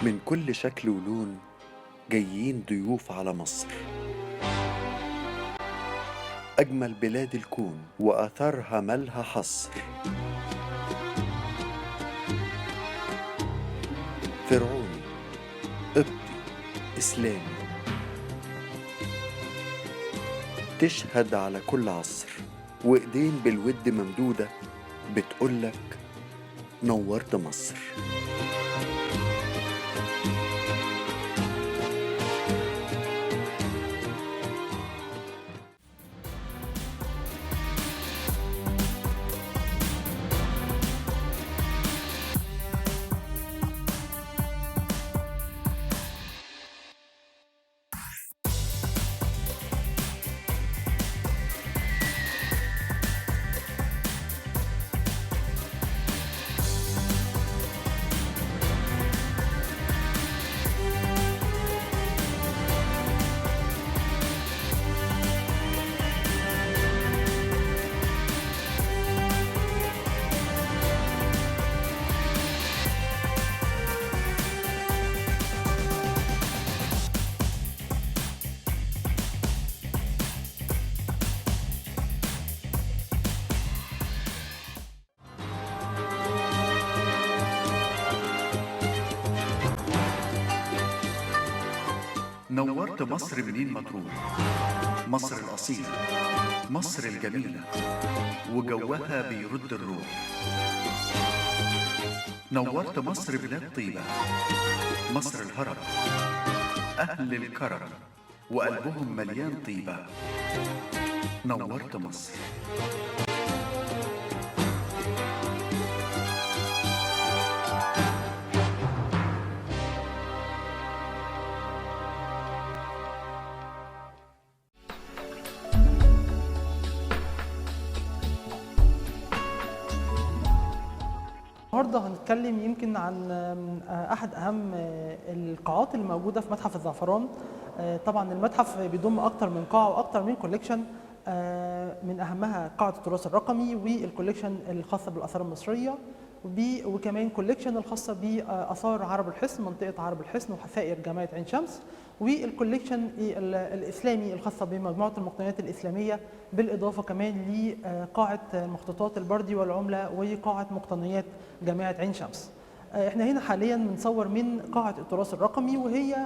من كل شكل ولون جايين ضيوف على مصر، أجمل بلاد الكون وآثارها مالها حصر. فرعوني، قبطي، إسلامي، تشهد على كل عصر، وإيدين بالود ممدودة بتقولك نورت مصر. نورت مصر منين ما تروح، مصر الأصيلة، مصر الجميلة، وجوها بيرد الروح. نورت مصر بلاد طيبة، مصر الهرم، أهل الكرم وقلبهم مليان طيبة. نورت مصر. النهارده هنتكلم يمكن عن احد اهم القاعات اللي موجوده في متحف الزعفران. طبعا المتحف بيضم اكتر من قاعه واكتر من كوليكشن، من اهمها قاعه التراث الرقمي والكوليكشن الخاصه بالاثار المصريه، وكمان كوليكشن الخاصه باثار عرب الحصن، منطقه عرب الحصن وحفائر جامعه عين شمس، والكوليكشن الاسلامي الخاصه بمجموعه المقتنيات الاسلاميه، بالاضافه كمان لقاعه مخطوطات البردي والعمله وقاعه مقتنيات جامعه عين شمس. احنا هنا حاليا بنصور من قاعه التراث الرقمي، وهي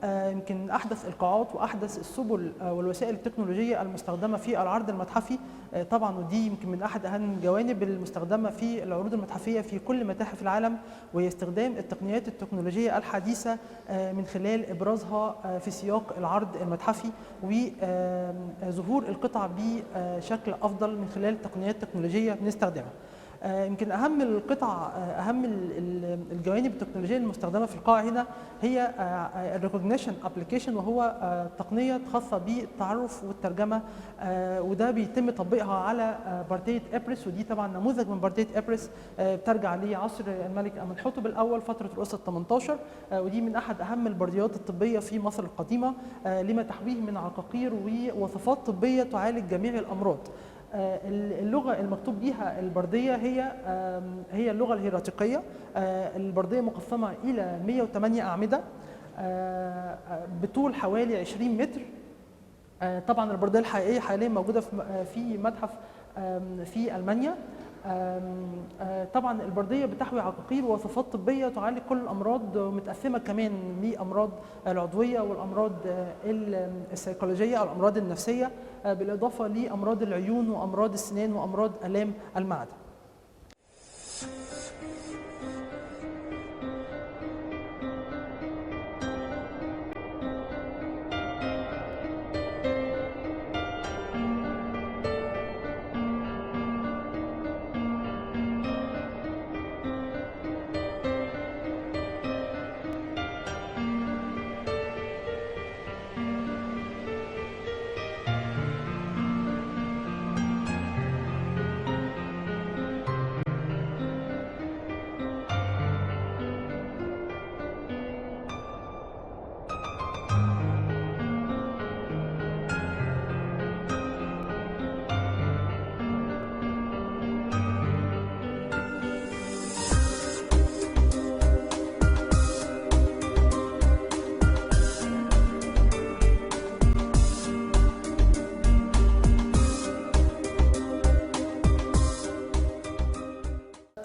يمكن احدث القاعات واحدث السبل والوسائل التكنولوجيه المستخدمه في العرض المتحفي. طبعا ودي يمكن من احد اهم الجوانب المستخدمه في العروض المتحفيه في كل متاحف العالم، وهي استخدام التقنيات التكنولوجيه الحديثه من خلال ابرازها في سياق العرض المتحفي، وظهور القطع بشكل افضل من خلال تقنيات تكنولوجيه بنستخدمها. يمكن اهم القطع، اهم الجوانب التكنولوجيه المستخدمه في القاعه هنا هي الريكوجنيشن ابلكيشن، وهو تقنيه خاصه بالتعرف والترجمه، وده بيتم تطبيقها على برديه ابرس، ودي طبعا نموذج من برديه ابرس بترجع لعصر الملك امنحتب الاول فتره رؤوس ال 18، ودي من احد اهم البرديات الطبيه في مصر القديمه، لما تحويه من عقاقير ووصفات طبيه تعالج جميع الامراض. اللغة المكتوب بها البردية هي اللغة الهيراتيقية. البردية مقسمة إلى 108 أعمدة بطول حوالي 20 متر. طبعا البردية الحقيقية حاليا موجودة في متحف في ألمانيا. طبعا البرديه بتحوي عقاقير ووصفات طبيه تعالج كل الامراض، متقسمه كمان لامراض العضويه والامراض السيكولوجيه او الامراض النفسيه، بالاضافه لامراض العيون وامراض السنان وامراض الام المعده.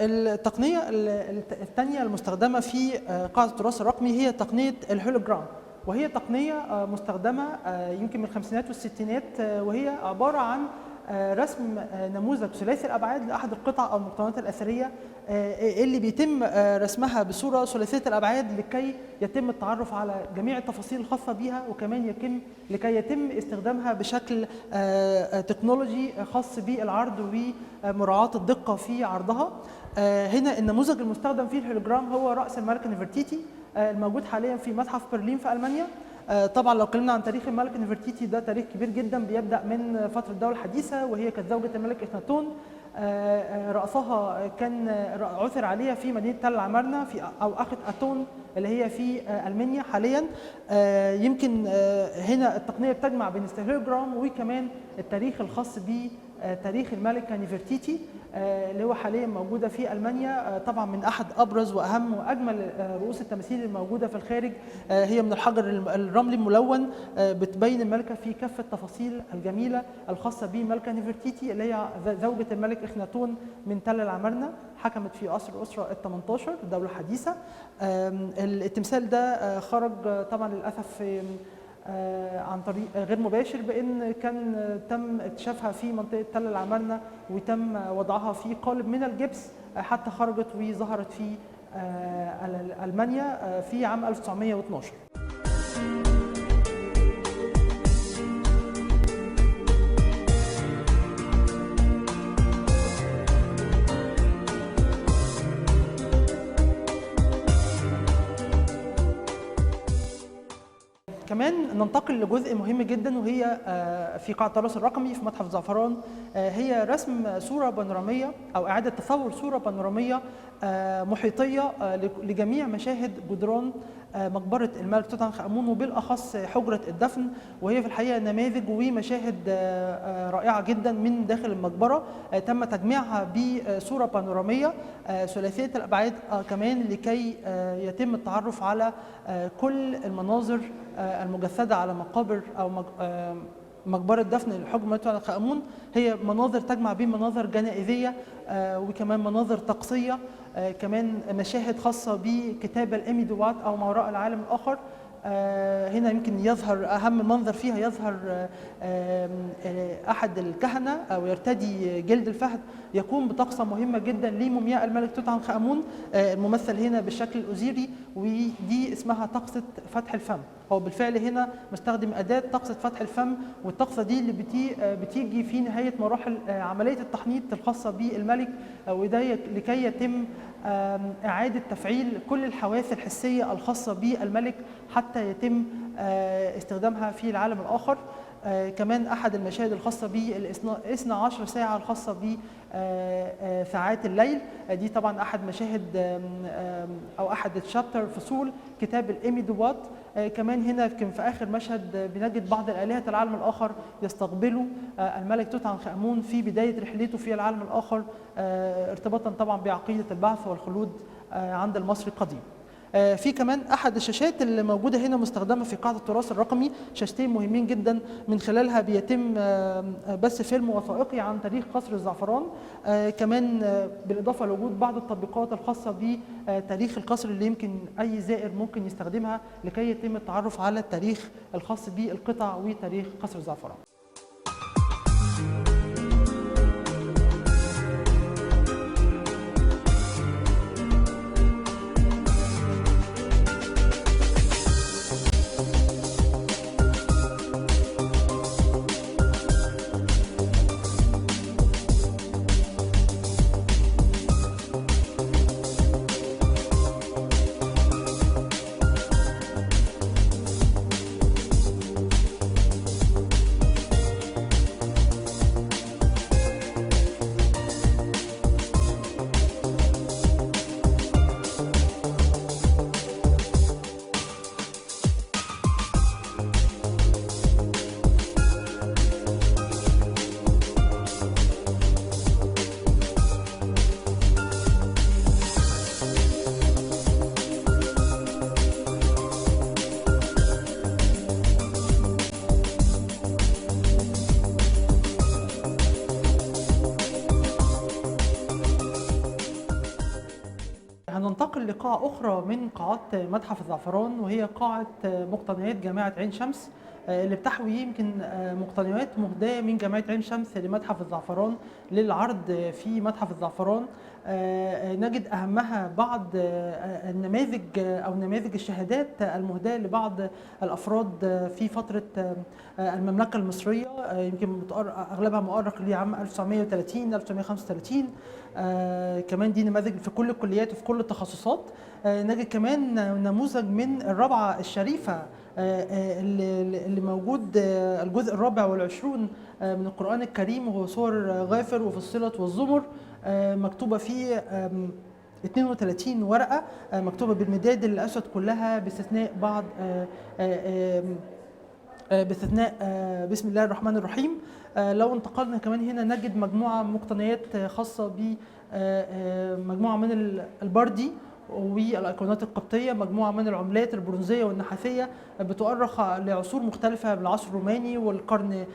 التقنية الثانية المستخدمة في قاعدة التراث الرقمي هي تقنية الهولوجرام، وهي تقنية مستخدمة يمكن من الخمسينات والستينات، وهي عبارة عن رسم نموذج ثلاثي الأبعاد لأحد القطع أو المقتنيات الأثرية اللي بيتم رسمها بصورة ثلاثية الأبعاد لكي يتم التعرف على جميع التفاصيل الخاصة بها، وكمان لكي يتم استخدامها بشكل تكنولوجي خاص بالعرض ومراعاة الدقة في عرضها. هنا النموذج المستخدم فيه الهولوجرام هو رأس الملكة نفرتيتي الموجود حاليا في متحف برلين في ألمانيا. طبعا لو اتكلمنا عن تاريخ الملكة نفرتيتي ده تاريخ كبير جدا بيبدأ من فترة الدولة الحديثة، وهي كانت زوجة الملك إخناتون. رأسها كان عثر عليها في مدينة تل عمارنة في أوقاخة أتون اللي هي في ألمانيا حاليا. يمكن هنا التقنية بتجمع بين الهولوجرام وكمان التاريخ الخاص بتاريخ الملكة نفرتيتي اللي هو حاليا موجودة في ألمانيا. طبعا من أحد أبرز وأهم وأجمل رؤوس التماثيل الموجودة في الخارج، هي من الحجر الرملي الملون، بتبين الملكة في كافة التفاصيل الجميلة الخاصة بملكة نفرتيتي اللي هي زوجة الملك إخناتون من تل العمارنة، حكمت في عصر الأسرة ال18 الدولة الحديثة. التمثال ده خرج طبعا للأسف عن طريق غير مباشر، بأن كان تم اكتشافها في منطقة تل العمارنة وتم وضعها في قالب من الجبس حتى خرجت وظهرت في ألمانيا في عام 1912. كمان ننتقل لجزء مهم جدا، وهي في قاعة التراث الرقمي في متحف زعفران، هي رسم صورة بانورامية أو إعادة تصور صورة بانورامية محيطية لجميع مشاهد جدران مقبرة الملك توت عنخ آمون، وبالأخص حجرة الدفن، وهي في الحقيقة نماذج ومشاهد رائعة جدا من داخل المقبرة تم تجميعها بصورة بانورامية ثلاثية الأبعاد كمان لكي يتم التعرف على كل المناظر المجسدة على مقابر أو مقبرة دفن الحجر الملك توت عنخ آمون. هي مناظر تجمع بين مناظر جنائزية وكمان مناظر طقسية، كمان مشاهد خاصة بكتابة الإيمي دوات أو ما وراء العالم الآخر. هنا يمكن يظهر أهم منظر فيها، يظهر أحد الكهنة أو يرتدي جلد الفهد يقوم بطقسة مهمة جدا لمومياء الملك توت عنخ آمون، الممثل هنا بالشكل الأوزيري، ودي اسمها طقسة فتح الفم. هو بالفعل هنا مستخدم أداة طقسة فتح الفم، والطقسة دي اللي بتيجي في نهاية مراحل عملية التحنيط الخاصة بالملك، وده لكي يتم إعادة تفعيل كل الحواس الحسية الخاصة بالملك حتى يتم استخدامها في العالم الآخر. كمان أحد المشاهد الخاصة بال12 ساعة الخاصة بساعات الليل، دي طبعا أحد مشاهد أو أحد الشابتر فصول كتاب الإيمي دوات. كمان هنا يمكن في آخر مشهد بنجد بعض الآلهة العالم الآخر يستقبلوا الملك توت عنخ آمون في بداية رحلته في العالم الآخر، ارتباطا طبعا بعقيدة البعث والخلود عند المصري القديم. في كمان أحد الشاشات اللي موجودة هنا مستخدمة في قاعدة التراث الرقمي، شاشتين مهمين جدا من خلالها بيتم بث فيلم وثائقي عن تاريخ قصر الزعفران، كمان بالإضافة لوجود بعض التطبيقات الخاصة بتاريخ القصر اللي يمكن أي زائر ممكن يستخدمها لكي يتم التعرف على التاريخ الخاص بالقطع وتاريخ قصر الزعفران. هننتقل لقاعة أخرى من قاعات متحف الزعفران، وهي قاعة مقتنيات جامعة عين شمس، اللي بتحوي يمكن مقتنيات مهداة من جامعة عين شمس لمتحف الزعفران للعرض في متحف الزعفران. نجد أهمها بعض النماذج أو نماذج الشهادات المهداة لبعض الأفراد في فترة المملكة المصرية، يمكن أغلبها مؤرخ لعام 1930 1935. كمان دي نماذج في كل الكليات وفي كل التخصصات. نجد كمان نموذج من الرابعة الشريفة اللي موجود الجزء الرابع والعشرون من القرآن الكريم، وهو سور غافر وفصلت والزمر، مكتوبة فيه 32 ورقة مكتوبة بالمداد الأسود كلها باستثناء بعض بسم الله الرحمن الرحيم. لو انتقلنا كمان هنا نجد مجموعة مقتنيات خاصة بمجموعة من البردي والايقونات القبطيه، مجموعه من العملات البرونزيه والنحاسيه بتؤرخ لعصور مختلفه بالعصر الروماني والقرن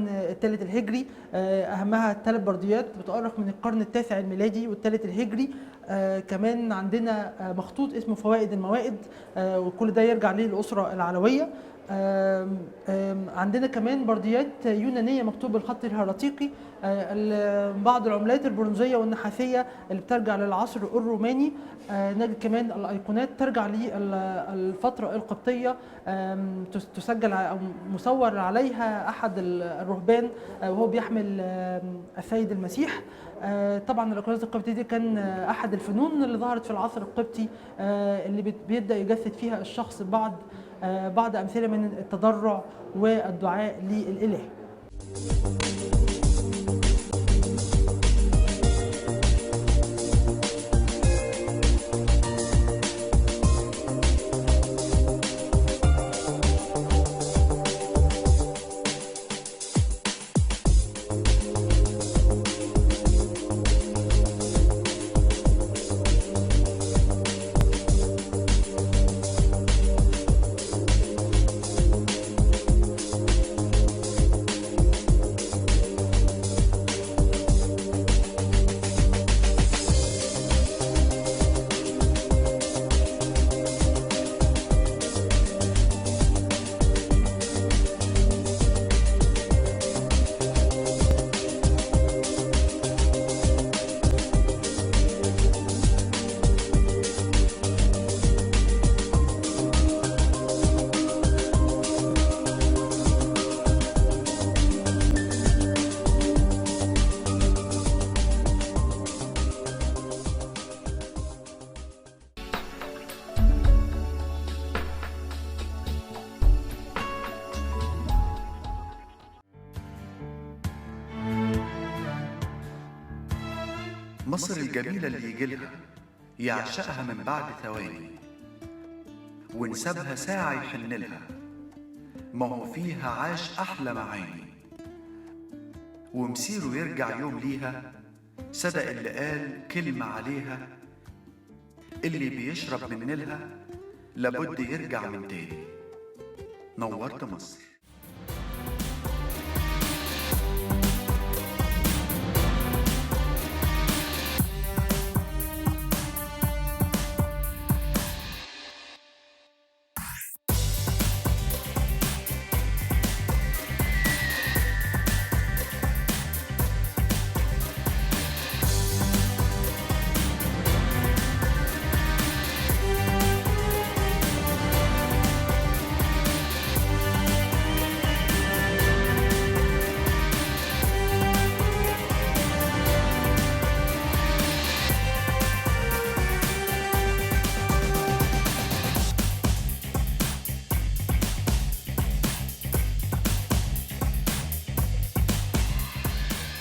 الثالث الهجري. اهمها 3 برديات بتؤرخ من القرن التاسع الميلادي والثالث الهجري. كمان عندنا مخطوط اسمه فوائد الموائد، وكل ده يرجع ليه الاسره العلويه. عندنا كمان برديات يونانيه مكتوب بالخط الهرطيقي. بعض العملات البرونزيه والنحاسيه اللي بترجع للعصر الروماني. نجد كمان الايقونات ترجع للفتره القبطيه، تسجل او مصور عليها احد الرهبان وهو بيحمل السيد المسيح. طبعا الايقونات القبطيه دي كان احد الفنون اللي ظهرت في العصر القبطي، اللي بيبدا يجسد فيها الشخص بعض امثله من التضرع والدعاء للاله. مصر الجميلة اللي يجيلها يعشقها من بعد ثواني، ونسابها ساعة يحنلها، ما هو فيها عاش أحلى معاني، ومسيره يرجع يوم ليها، صدق اللي قال كلمة عليها، اللي بيشرب من نيلها لابد يرجع من تاني. نورت مصر.